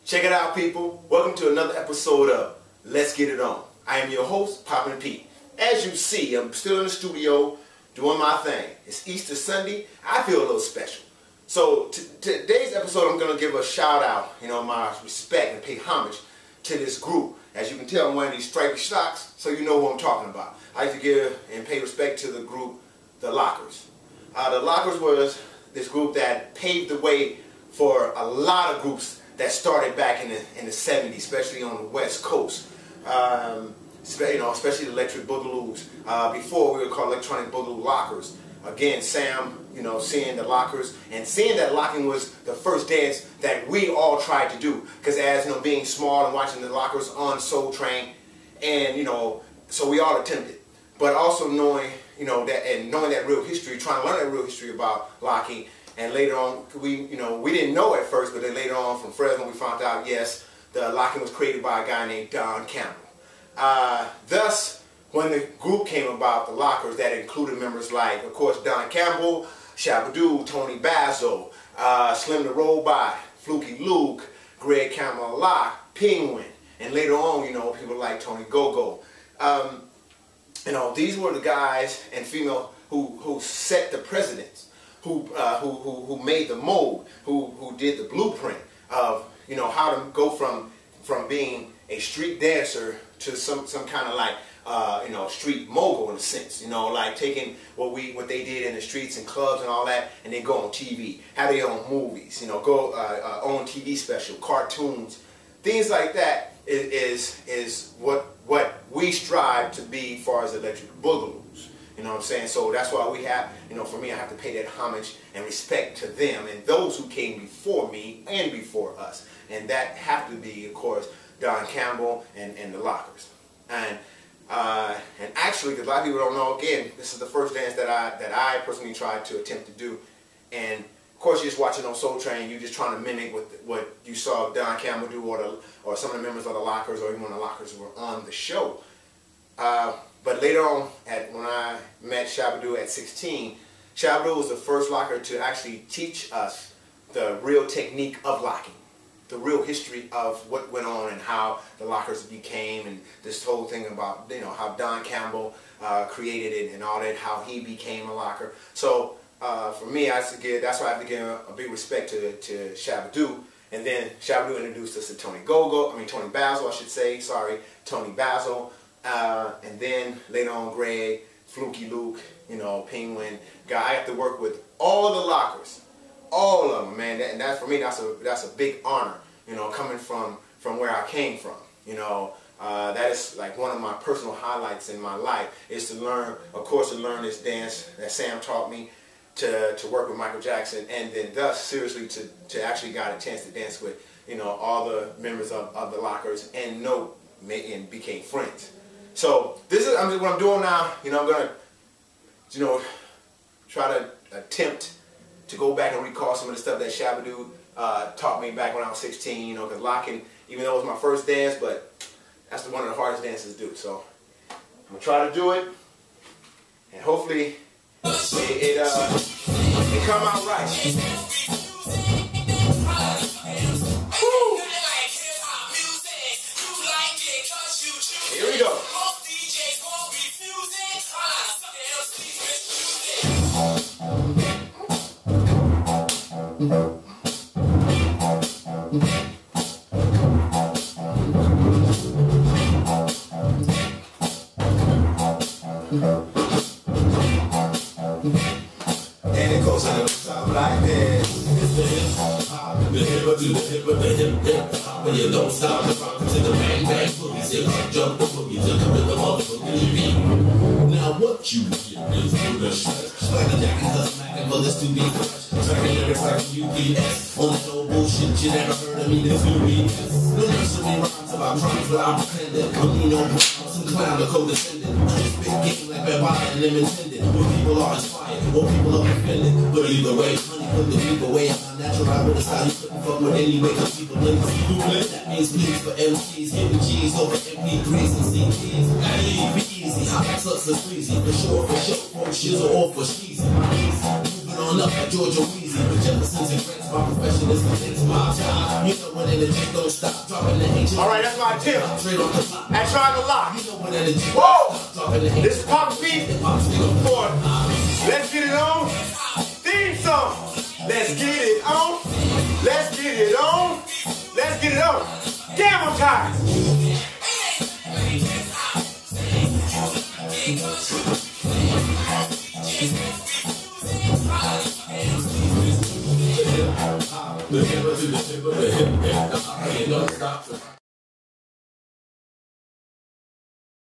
Check it out, people. Welcome to another episode of Let's Get It On. I am your host, POPIN Pete. As you see, I'm still in the studio doing my thing. It's Easter Sunday. I feel a little special. So today's episode, I'm going to give a shout out, my respect and pay homage to this group. As you can tell, I'm wearing these stripy socks, so you know who I'm talking about. I like to give and pay respect to the group, the Lockers. The Lockers was this group that paved the way for a lot of groups that started back in the 70s, especially on the West Coast. Especially the Electric Boogaloos. Before we were called Electronic Boogaloo Lockers. Again, Sam, seeing the Lockers and seeing that locking was the first dance that we all tried to do. Because as being small and watching the Lockers on Soul Train, and so we all attempted. But also knowing, knowing that real history, trying to learn that real history about locking. And later on, we didn't know at first, but then later on from Fresno, we found out, yes, the locking was created by a guy named Don Campbell. Thus, when the group came about, the Lockers, that included members like, of course, Don Campbell, Shabba-Doo, Tony Basil, Slim the Robot, Fluky Luke, Greg Campbell Lock, Penguin, and later on, people like Tony Go-Go. These were the guys and female who set the precedents. Who made the mold, who did the blueprint of how to go from being a street dancer to some kind of like street mogul in a sense, like taking what they did in the streets and clubs and all that, and then go on TV, have their own movies, own TV special, cartoons, things like that is what we strive to be as far as Electric Boogaloos. You know what I'm saying? So that's why we have, for me, I have to pay that homage and respect to them and those who came before me and before us. And that have to be, of course, Don Campbell and the Lockers. And actually, because a lot of people don't know, again, this is the first dance that I personally tried to attempt to do. And of course, you're just watching on Soul Train, you're just trying to mimic what you saw Don Campbell do, or some of the members of the Lockers, or even when the Lockers were on the show. But later on, when I met Shabba-Doo at 16, Shabba-Doo was the first locker to actually teach us the real technique of locking, the real history of what went on and how the Lockers became, and this whole thing about how Don Campbell created it and all that, how he became a locker. So for me, that's why I have to give a big respect to Shabba-Doo. And then Shabba-Doo introduced us to Tony Basil, I should say. Sorry, Tony Basil. And then later on, Greg, Fluky Luke, Penguin. I have to work with all the Lockers, all of them, man. And that for me, that's a big honor, coming from where I came from. That is like one of my personal highlights in my life is to learn, of course, this dance that Sam taught me, to work with Michael Jackson, and then thus seriously to actually got a chance to dance with all the members of the Lockers and became friends. So this is what I'm doing now. I'm gonna try to attempt to go back and recall some of the stuff that Shabba-Doo taught me back when I was 16. Because locking, even though it was my first dance, but that's one of the hardest dances to do. So I'm gonna try to do it, and hopefully it come out right. Woo. Here we go. And it goes on like this. The hip to the hip of the hip hop. When you don't stop the rock to the bang bang boogie, say jump the boogie to the rhythm of the boogie beat. Now what you hear is the stretch, like the jacket cause smacking for this to be fresh. Tracking lyrics like UPS. On the no bullshit, you never heard of me, this UPS. No nursery rhymes about crimes, but I'm pretending. I'm lean on some clown, the co-descendant. I just been getting like bad body and them intended. When people are inspired, or people are offended. But either way, honey, put the people away. I'm not natural, I with a style you couldn't fuck with anyway. Cause people lazy. That means please for MCs, giving G's over MP3s and CDs. Be easy, how that's us is breezy. For sure, for shizzle or for cheesy. Moving on up like Georgia Wheezy. With Jefferson's and Grants, my profession is into my time. All right, that's my tip. At Trying to Lock. Whoa! This is POPIN for Let's Get It On theme song. Let's get it on. Let's get it on. Let's get it on. Damn, I'm tired. The